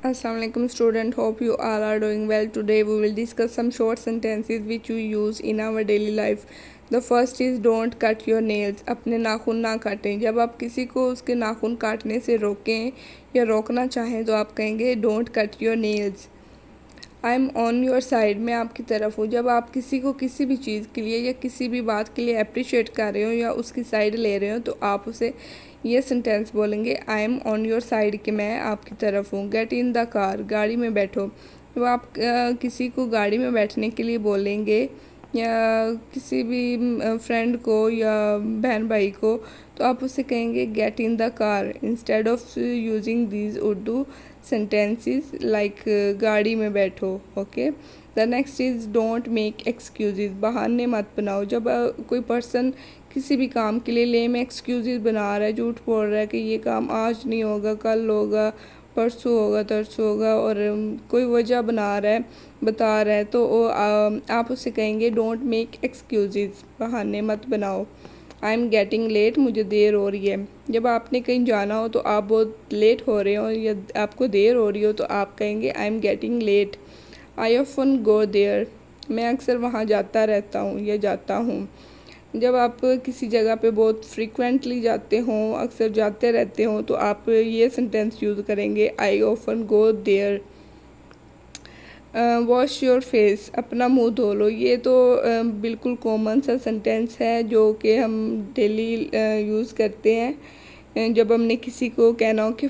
Assalamualaikum student, hope you all are doing well. Today we will discuss some short sentences which we use in our daily life. The first is don't cut your nails. अपने नाखून ना काटें। जब आप किसी को उसके नाखून काटने से रोकें या रोकना चाहें तो आप कहेंगे don't cut your nails. I am on your side, मैं आपकी तरफ हूँ। जब आप किसी को किसी भी चीज़ के लिए या किसी भी बात के लिए अप्रिशिएट कर रहे हो या उसकी साइड ले रहे हो तो आप उसे ये सेंटेंस बोलेंगे I am on your side, कि मैं आपकी तरफ हूँ। गेट इन द कार, गाड़ी में बैठो। जब आप किसी को गाड़ी में बैठने के लिए बोलेंगे या किसी भी फ्रेंड को या बहन भाई को तो आप उसे कहेंगे get in the car instead of using these Urdu sentences like गाड़ी में बैठो। Okay, the next is don't make excuse, बहाने मत बनाओ। जब कोई पर्सन किसी भी काम के लिए लेम एक्सक्यूज़ बना रहा है, झूठ बोल रहा है कि ये काम आज नहीं होगा, कल होगा, परसों होगा, तरसों होगा, और कोई वजह बता रहा है तो आप उसे कहेंगे डोंट मेक एक्सक्यूज़, बहाने मत बनाओ। आई एम गेटिंग लेट, मुझे देर हो रही है। जब आपने कहीं जाना हो तो आप बहुत लेट हो रहे हो या आपको देर हो रही हो तो आप कहेंगे I am getting late. I often go there, मैं अक्सर वहाँ जाता रहता हूँ या जाता हूँ। जब आप किसी जगह पे बहुत फ्रीक्वेंटली जाते हों, अक्सर जाते रहते हों तो आप ये सेंटेंस यूज़ करेंगे I often go there. Wash your face, अपना मुंह धो लो। ये तो बिल्कुल कॉमन सा सेंटेंस है जो कि हम डेली यूज़ करते हैं। जब हमने किसी को कहना हो कि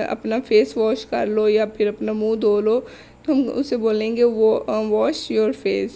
अपना फेस वॉश कर लो या फिर अपना मुंह धो लो तो हम उसे बोलेंगे वो वॉश योर फेस।